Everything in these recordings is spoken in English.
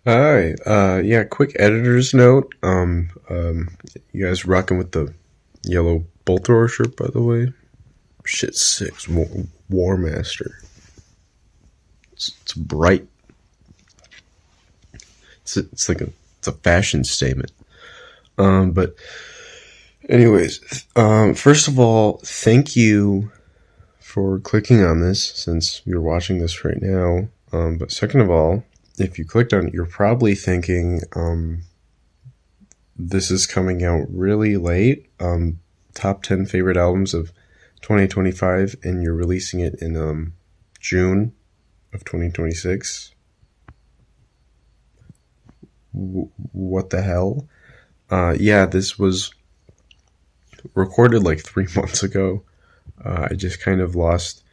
Hi. Yeah, quick editor's note. You guys rocking with the yellow bolt thrower shirt, by the way? Shit, six. War Master. It's bright. It's like it's a fashion statement. But anyways, first of all, thank you for clicking on this since you're watching this right now. But second of all, if you clicked on it, you're probably thinking, this is coming out really late. Top 10 favorite albums of 2025, and you're releasing it in June of 2026. What the hell? Yeah, this was recorded like 3 months ago. I just kind of lost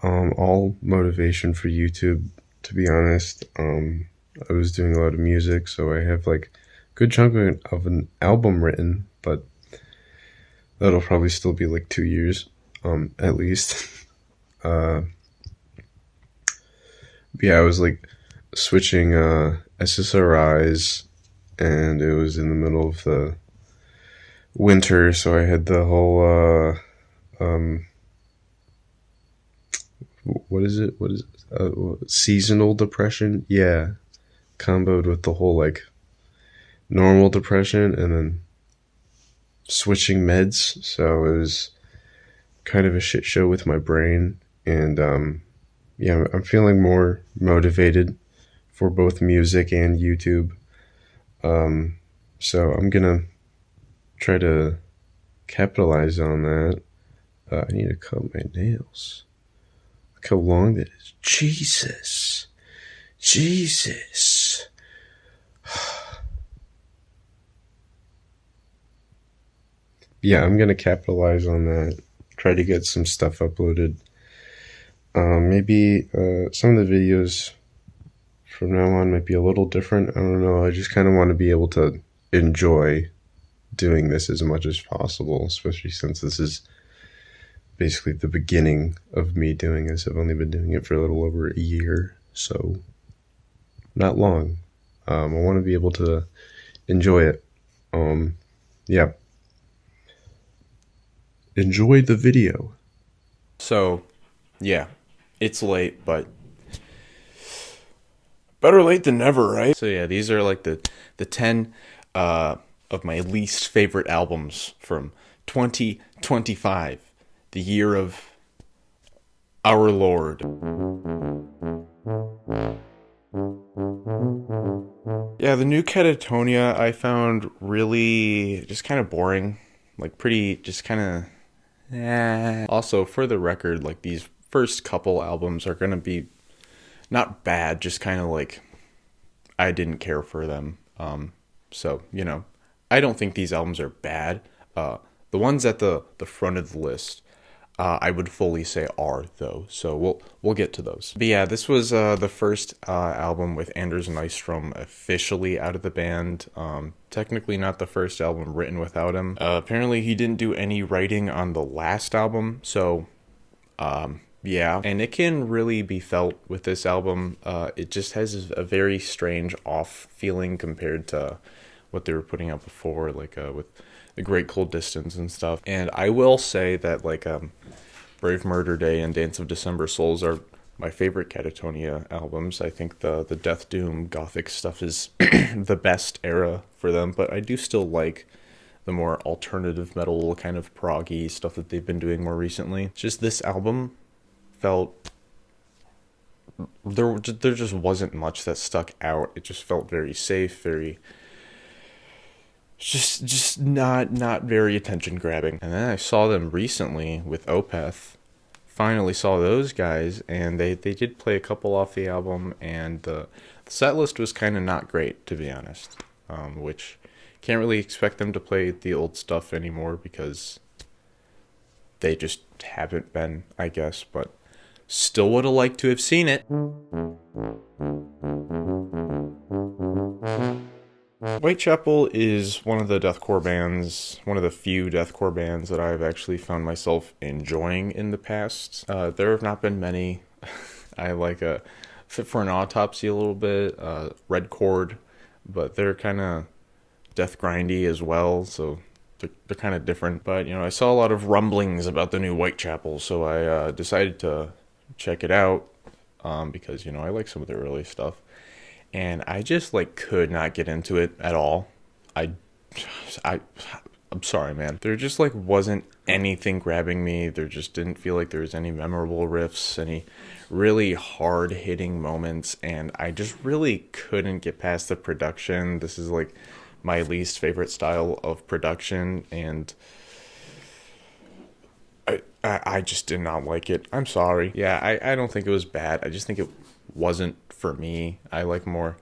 all motivation for YouTube, to be honest. I was doing a lot of music, so I have like a good chunk of an album written, but that'll probably still be like 2 years, at least. uh, yeah, I was like switching SSRIs, and it was in the middle of the winter, so I had the whole what is it? What is it? Seasonal depression? Yeah, comboed with the whole like normal depression, and then switching meds. So it was kind of a shit show with my brain, and yeah, I'm feeling more motivated for both music and YouTube. So I'm gonna try to capitalize on that. I need to cut my nails. Look how long that is. Jesus. Jesus. Yeah, I'm gonna capitalize on that. Try to get some stuff uploaded. Maybe some of the videos from now on might be a little different. I don't know. I just kind of want to be able to enjoy doing this as much as possible, especially since this is basically the beginning of me doing this. I've only been doing it for a little over a year, so not long. I want to be able to enjoy it. Yeah. Enjoy the video. So, yeah, it's late, but better late than never, right? So yeah, these are like the 10 of my least favorite albums from 2025, the year of our Lord. Yeah, the new Katatonia I found really just kind of boring, like pretty just kind of Also, for the record, like these first couple albums are gonna be not bad, just kind of like I didn't care for them. So I don't think these albums are bad. The ones at the front of the list, I would fully say are though. So we'll get to those. But yeah, this was the first album with Anders Nystrom officially out of the band. Technically not the first album written without him. Apparently he didn't do any writing on the last album, so yeah, and it can really be felt with this album. It just has a very strange off feeling compared to what they were putting out before, like with the Great Cold Distance and stuff. And I will say that like Brave Murder Day and Dance of December Souls are my favorite Katatonia albums. I think the Death Doom Gothic stuff is the best era for them, but I do still like the more alternative metal kind of proggy stuff that they've been doing more recently. It's just this album felt there just wasn't much that stuck out. It just felt very safe, very just not very attention grabbing. And then I saw them recently with Opeth. Finally saw those guys, and they did play a couple off the album, and the set list was kind of not great, to be honest. Which can't really expect them to play the old stuff anymore because they just haven't been, I guess, but still would have liked to have seen it. Whitechapel is one of the deathcore bands, one of the few deathcore bands that I've actually found myself enjoying in the past. There have not been many. I like Fit for an Autopsy a little bit, Red Chord, but they're kind of death grindy as well, so they're kind of different. But I saw a lot of rumblings about the new Whitechapel, so I decided to check it out, because I like some of the early stuff, and I just like could not get into it at all. I, I, I'm sorry, man. There just like wasn't anything grabbing me. There just didn't feel like there was any memorable riffs, any really hard hitting moments, and I just really couldn't get past the production. This is like my least favorite style of production, and I just did not like it. I'm sorry. Yeah, I don't think it was bad. I just think it wasn't for me. I like more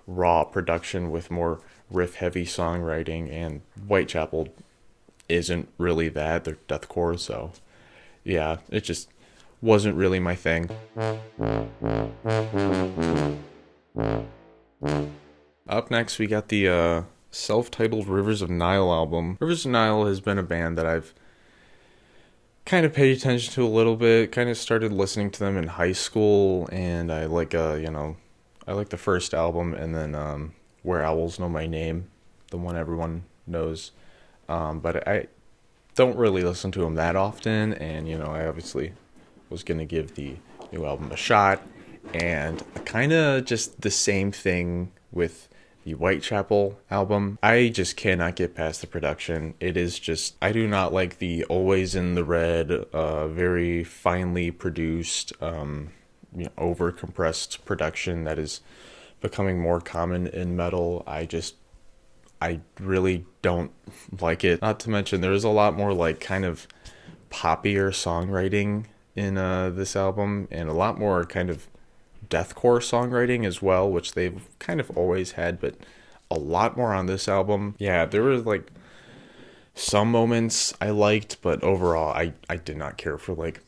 raw production with more riff heavy songwriting, and Whitechapel isn't really that. They're deathcore, so yeah, it just wasn't really my thing. Up next, we got the self-titled Rivers of Nile album. Rivers of Nile has been a band that I've kind of paid attention to a little bit. Kind of started listening to them in high school, and I like I like the first album, and then Where Owls Know My Name, the one everyone knows. But I don't really listen to them that often, and I obviously was gonna give the new album a shot, and kind of just the same thing with the Whitechapel album. I just cannot get past the production. It is just, I do not like the always in the red, very finely produced, over compressed production that is becoming more common in metal. I really don't like it. Not to mention, there is a lot more like kind of poppier songwriting in this album, and a lot more kind of deathcore songwriting as well, which they've kind of always had, but a lot more on this album. Yeah, there were like some moments I liked, but overall I did not care for like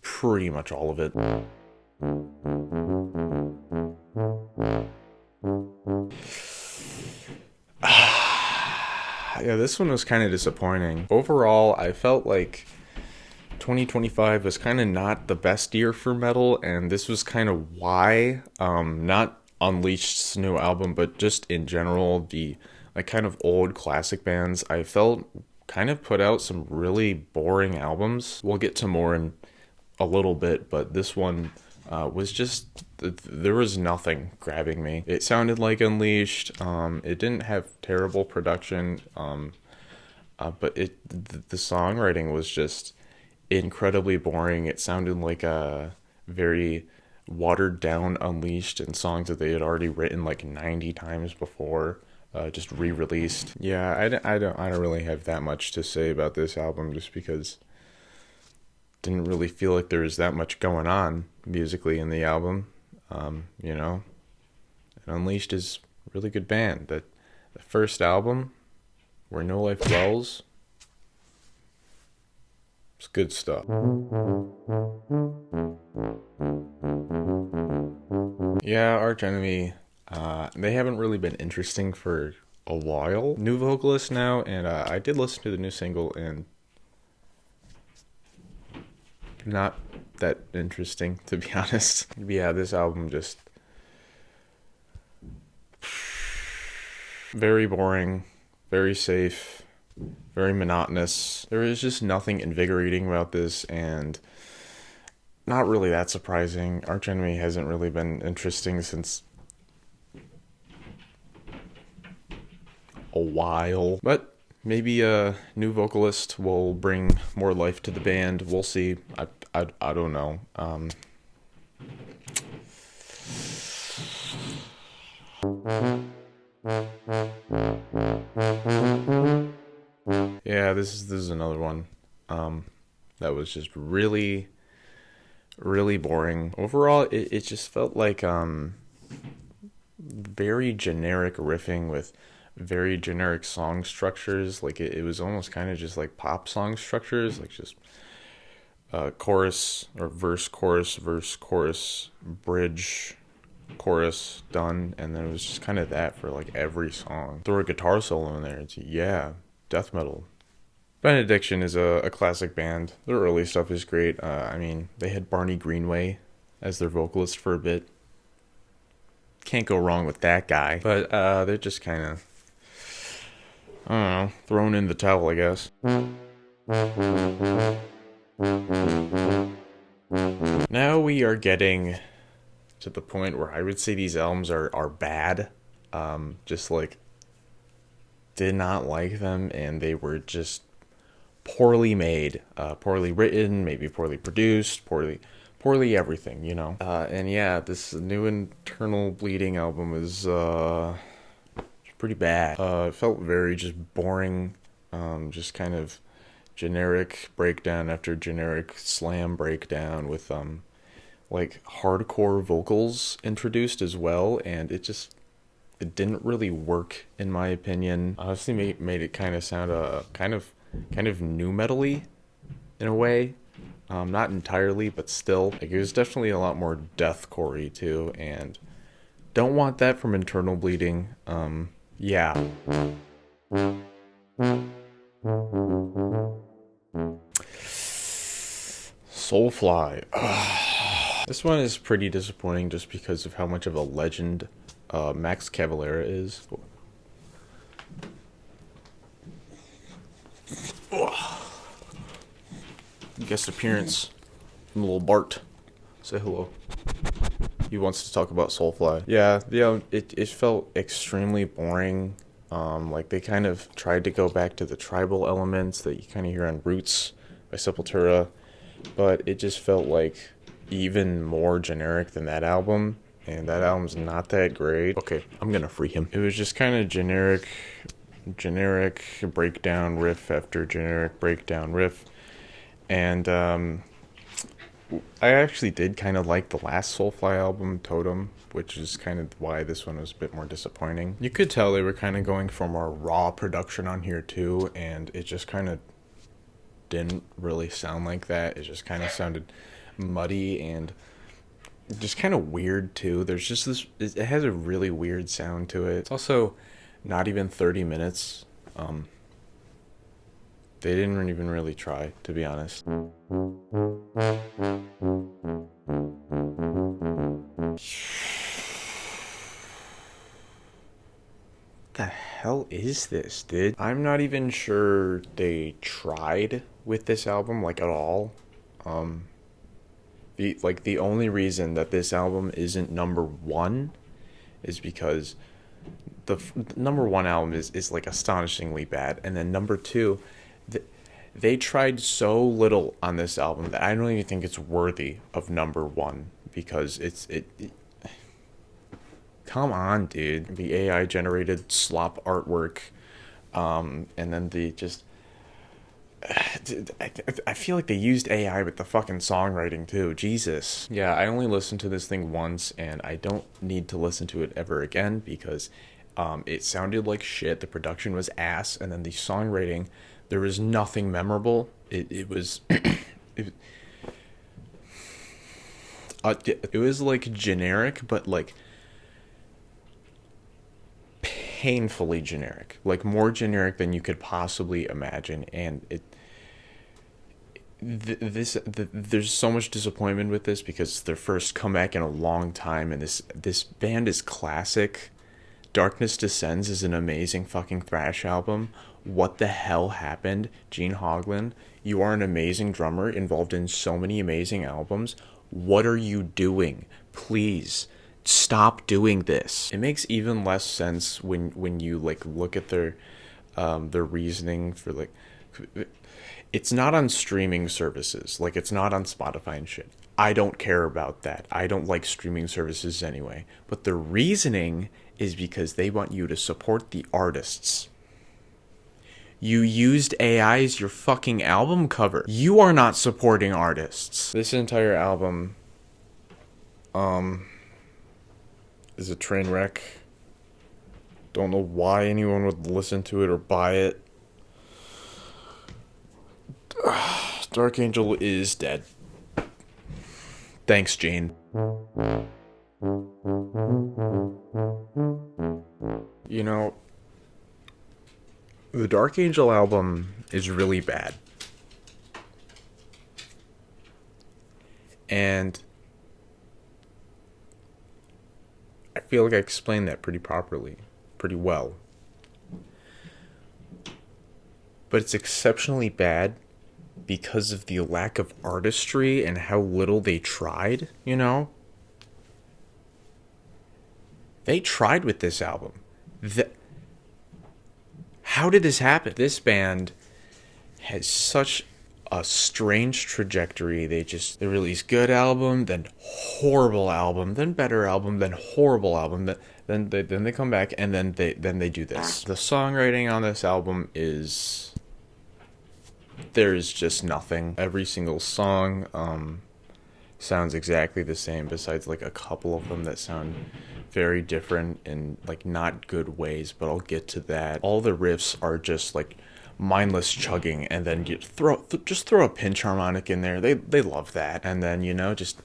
pretty much all of it. Yeah, this one was kind of disappointing. Overall, I felt like 2025 was kind of not the best year for metal, and this was kind of why. Not Unleashed's new album, but just in general, the like kind of old classic bands I felt kind of put out some really boring albums. We'll get to more in a little bit, but this one was just, there was nothing grabbing me. It sounded like Unleashed. It didn't have terrible production, but the songwriting was just incredibly boring. It sounded like a very watered down Unleashed, and songs that they had already written like 90 times before, just re-released. Yeah, I don't really have that much to say about this album, just because didn't really feel like there was that much going on musically in the album. And Unleashed is a really good band. The first album, Where No Life Dwells, it's good stuff. Yeah, Arch Enemy, they haven't really been interesting for a while. New vocalist now, and I did listen to the new single, and not that interesting, to be honest. Yeah, this album just very boring, very safe, very monotonous. There is just nothing invigorating about this, and not really that surprising. Arch Enemy hasn't really been interesting since a while, but maybe a new vocalist will bring more life to the band. We'll see. I don't know. Yeah, this is another one that was just really, really boring. Overall, it just felt like very generic riffing with very generic song structures. Like it was almost kind of just like pop song structures, like just chorus or verse, bridge, chorus, done, and then it was just kind of that for like every song. Throw a guitar solo in there. It's death metal. Benediction is a classic band. Their early stuff is great. I mean, they had Barney Greenway as their vocalist for a bit, can't go wrong with that guy. But they're just kind of, I don't know, thrown in the towel, I guess. Now we are getting to the point where I would say these albums are bad. Just like, did not like them, and they were just poorly made, poorly written, maybe poorly produced, poorly everything, you know. And yeah, this new Internal Bleeding album is pretty bad. It felt very just boring, just kind of generic breakdown after generic slam breakdown with like hardcore vocals introduced as well, and it didn't really work in my opinion. Honestly, made it kind of sound kind of nu metally in a way. Not entirely, but still, like, it was definitely a lot more deathcore-y too, and don't want that from Internal Bleeding. Yeah. Soulfly. This one is pretty disappointing just because of how much of a legend Max Cavalera is. Guest appearance from little Bart. Say hello. He wants to talk about Soulfly. Yeah, it felt extremely boring. Like they kind of tried to go back to the tribal elements that you kind of hear on Roots by Sepultura, but it just felt like even more generic than that album, and that album's not that great. Okay, I'm gonna free him. It was just kind of generic breakdown riff after generic breakdown riff, and I actually did kind of like the last Soulfly album, Totem, which is kind of why this one was a bit more disappointing. You could tell they were kind of going for more raw production on here too, and it just kind of didn't really sound like that. It just kind of sounded muddy and just kind of weird too. There's just this, it has a really weird sound to it. It's also not even 30 minutes. They didn't even really try, to be honest. The hell is this, dude? I'm not even sure they tried with this album, like, at all. The only reason that this album isn't number one is because the number one album is like astonishingly bad, and then number two, they tried so little on this album that I don't even think it's worthy of number one, because it come on, dude. The AI generated slop artwork, and then the just I feel like they used AI with the fucking songwriting too. Jesus. Yeah, I only listened to this thing once, and I don't need to listen to it ever again because it sounded like shit. The production was ass, and then the songwriting, there was nothing memorable. It was it was like generic, but like painfully generic, like more generic than you could possibly imagine, and there's so much disappointment with this because it's their first comeback in a long time, and this band is classic. Darkness Descends is an amazing fucking thrash album. What the hell happened? Gene Hoglan, you are an amazing drummer involved in so many amazing albums. What are you doing? Please stop doing this. It makes even less sense when you like look at their reasoning for like, it's not on streaming services, like it's not on Spotify and shit. I don't care about that. I don't like streaming services anyway. But the reasoning is because they want you to support the artists. You used AI as your fucking album cover. You are not supporting artists. This entire album is a train wreck. Don't know why anyone would listen to it or buy it. Dark Angel is dead. Thanks, Jane. You know, the Dark Angel album is really bad. And I feel feel like I explained that pretty properly, pretty well. But it's exceptionally bad because of the lack of artistry and how little they tried, you know? They tried with this album. How did this happen? This band has such a strange trajectory. They release good album, then horrible album, then better album, then horrible album, then they come back and then they do this. The songwriting on this album is there's just nothing. Every single song sounds exactly the same, besides like a couple of them that sound very different in like not good ways, but I'll get to that. All the riffs are just like mindless chugging, and then you just throw a pinch harmonic in there. They love that. And then, you know, just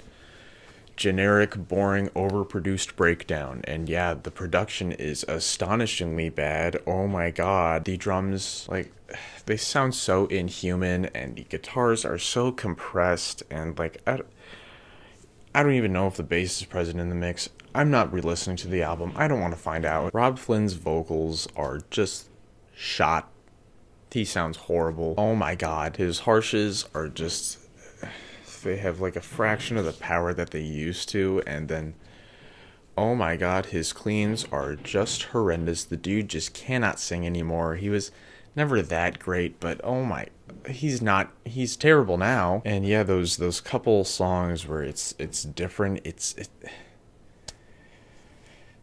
generic, boring, overproduced breakdown. And yeah, the production is astonishingly bad. Oh my god. The drums, like, they sound so inhuman, and the guitars are so compressed, and like I don't even know if the bass is present in the mix. I'm not re-listening to the album. I don't want to find out. Rob Flynn's vocals are just shot. He sounds horrible. Oh my god. His harshes are just... They have like a fraction of the power that they used to. And then... Oh my god. His cleans are just horrendous. The dude just cannot sing anymore. He was never that great, but oh my... He's terrible now. And yeah, those couple songs where it's different.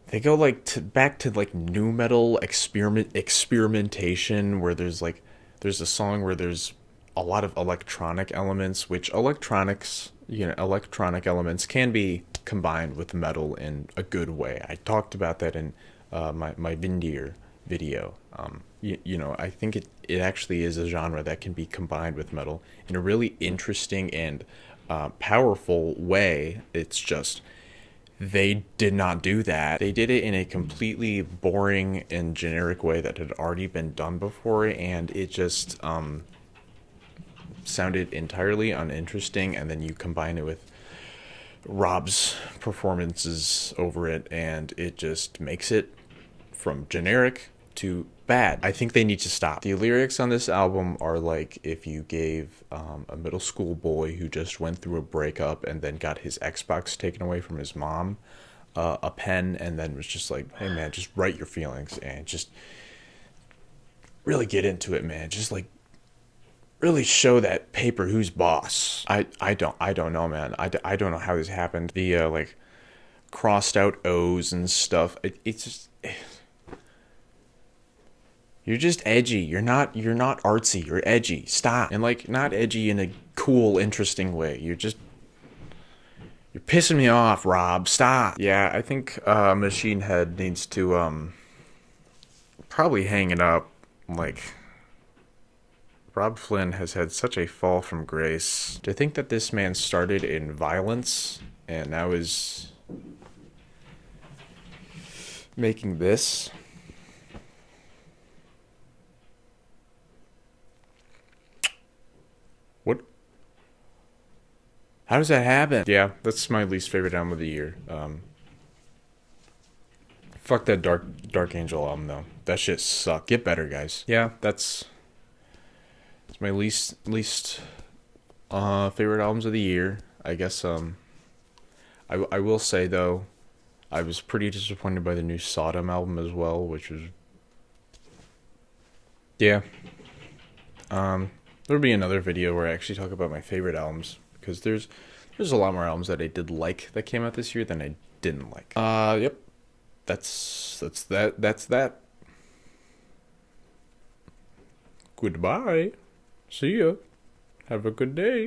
They go like back to like nu metal experimentation, where there's a song where there's a lot of electronic elements, which electronic elements can be combined with metal in a good way. I talked about that in my Vindir video. I think it actually is a genre that can be combined with metal in a really interesting and powerful way. It's just they did not do that. They did it in a completely boring and generic way that had already been done before, and it just sounded entirely uninteresting. And then you combine it with Rob's performances over it, and it just makes it from generic to bad. I think they need to stop. The lyrics on this album are like if you gave a middle school boy who just went through a breakup and then got his Xbox taken away from his mom a pen, and then was just like, hey man, just write your feelings and just really get into it, man. Just like really show that paper who's boss. I don't know, man. I don't know how this happened. The like crossed out O's and stuff. It's just... You're just edgy. You're not artsy. You're edgy. Stop. And like, not edgy in a cool, interesting way. You're pissing me off, Rob. Stop. Yeah, I think Machine Head needs to probably hang it up. Like, Rob Flynn has had such a fall from grace. To think that this man started in violence and now is making this. What? How does that happen? Yeah, that's my least favorite album of the year. Fuck that Dark Angel album though. That shit sucked. Get better, guys. Yeah, it's my least favorite albums of the year. I guess I will say though, I was pretty disappointed by the new Sodom album as well, which was... Yeah. There'll be another video where I actually talk about my favorite albums, because there's a lot more albums that I did like that came out this year than I didn't like. Yep. That's that. Goodbye. See ya. Have a good day.